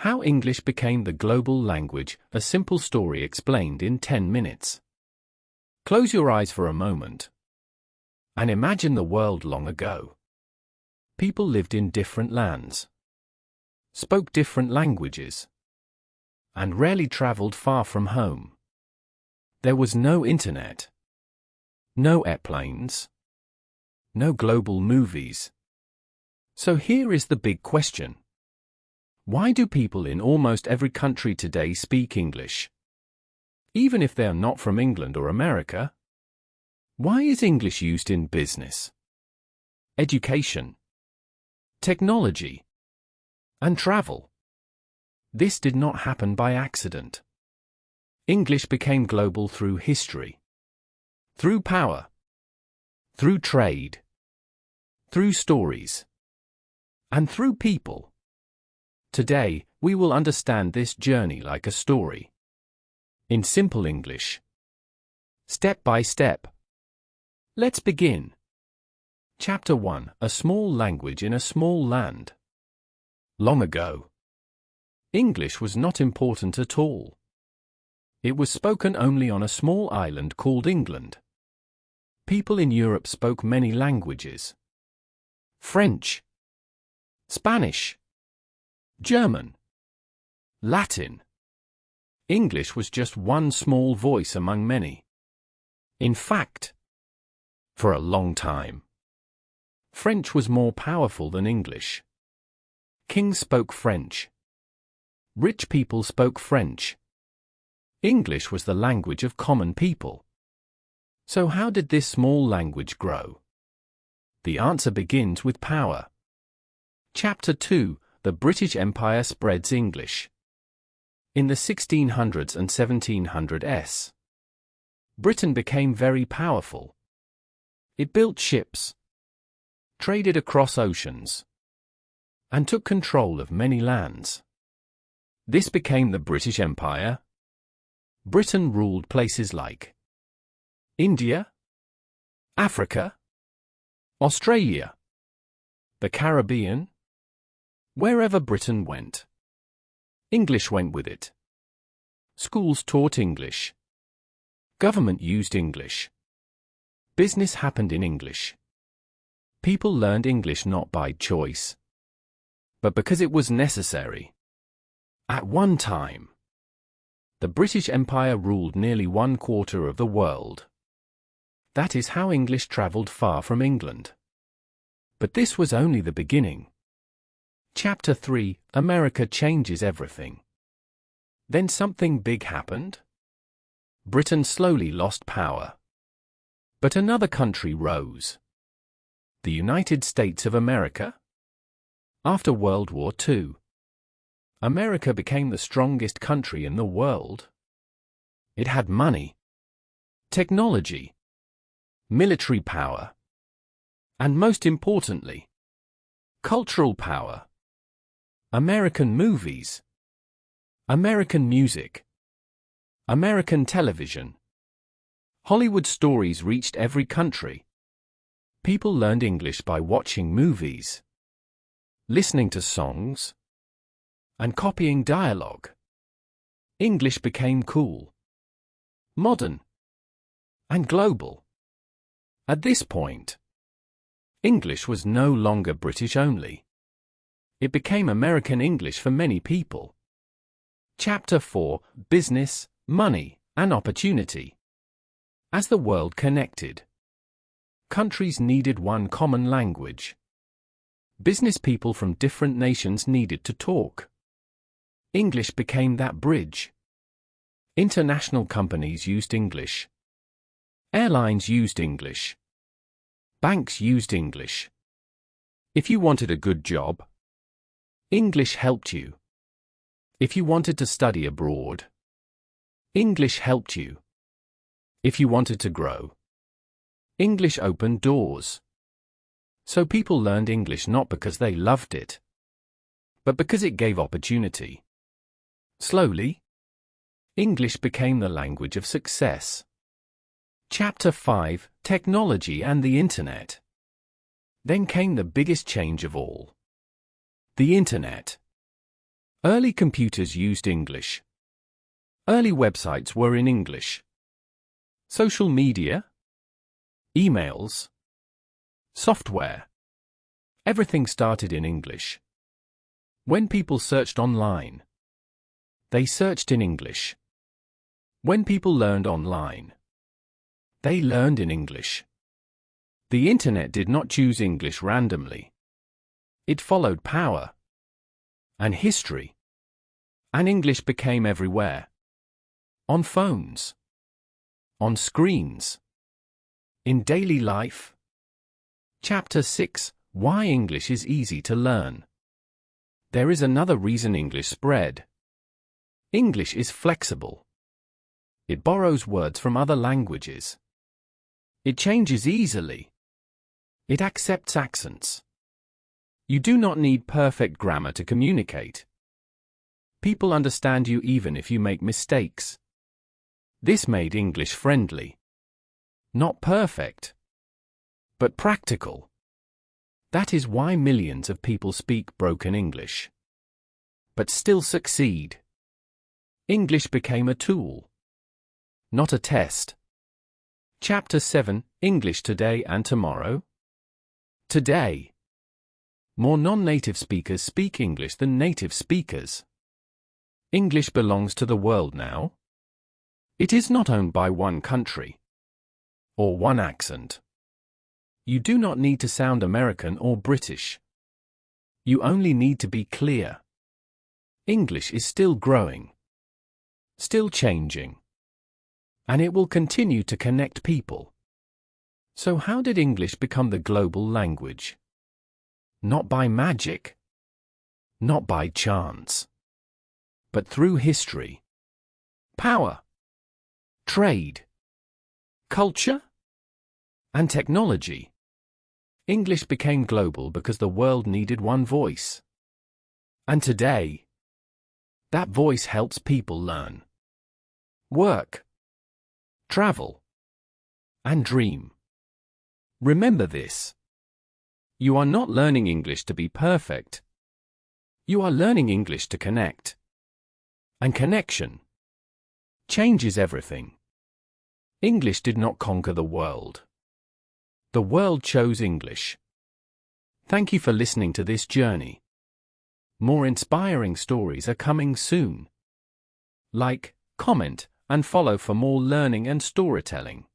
How English became the global language, a simple story explained in 10 minutes. Close your eyes for a moment and imagine the world long ago. People lived in different lands, spoke different languages, and rarely traveled far from home. There was no internet, no airplanes, no global movies. So here is the big question. Why do people in almost every country today speak English? Even if they are not from England or America? Why is English used in business, education, technology, and travel? This did not happen by accident. English became global through history, through power, through trade, through stories, and through people. Today, we will understand this journey like a story, in simple English, step by step. Let's begin. Chapter 1: A small language in a small land. Long ago, English was not important at all. It was spoken only on a small island called England. People in Europe spoke many languages: French, Spanish, German, Latin. English was just one small voice among many. In fact, for a long time, French was more powerful than English. Kings spoke French. Rich people spoke French. English was the language of common people. So how did this small language grow? The answer begins with power. Chapter 2: The British Empire spreads English. In the 1600s and 1700s, Britain became very powerful. It built ships, traded across oceans, and took control of many lands. This became the British Empire. Britain ruled places like India, Africa, Australia, the Caribbean. Wherever Britain went, English went with it. Schools taught English. Government used English. Business happened in English. People learned English not by choice, but because it was necessary. At one time, the British Empire ruled nearly 1/4 of the world. That is how English traveled far from England. But this was only the beginning. Chapter 3: America changes everything. Then something big happened. Britain slowly lost power. But another country rose. The United States of America. After World War II, America became the strongest country in the world. It had money, technology, military power, and most importantly, cultural power. American movies, American music, American television. Hollywood stories reached every country. People learned English by watching movies, listening to songs, and copying dialogue. English became cool, modern, and global. At this point, English was no longer British only. It became American English for many people. Chapter 4: Business, Money, and Opportunity. As the world connected, countries needed one common language. Business people from different nations needed to talk. English became that bridge. International companies used English. Airlines used English. Banks used English. If you wanted a good job, English helped you. If you wanted to study abroad, English helped you. If you wanted to grow, English opened doors. So people learned English not because they loved it, but because it gave opportunity. Slowly, English became the language of success. Chapter 5: Technology and the Internet. Then came the biggest change of all. The Internet. Early computers used English. Early websites were in English. Social media, emails, software. Everything started in English. When people searched online, they searched in English. When people learned online, they learned in English. The Internet did not choose English randomly. It followed power and history, and English became everywhere. On phones, on screens, in daily life. Chapter 6: Why English is easy to learn. There is another reason English spread. English is flexible. It borrows words from other languages. It changes easily. It accepts accents. You do not need perfect grammar to communicate. People understand you even if you make mistakes. This made English friendly. Not perfect, but practical. That is why millions of people speak broken English, but still succeed. English became a tool, not a test. Chapter 7: English Today and Tomorrow. Today, more non-native speakers speak English than native speakers. English belongs to the world now. It is not owned by one country or one accent. You do not need to sound American or British. You only need to be clear. English is still growing, still changing, and it will continue to connect people. So how did English become the global language? Not by magic, not by chance, but through history, power, trade, culture, and technology. English became global because the world needed one voice. And today, that voice helps people learn, work, travel, and dream. Remember this. You are not learning English to be perfect. You are learning English to connect. And connection changes everything. English did not conquer the world. The world chose English. Thank you for listening to this journey. More inspiring stories are coming soon. Like, comment, and follow for more learning and storytelling.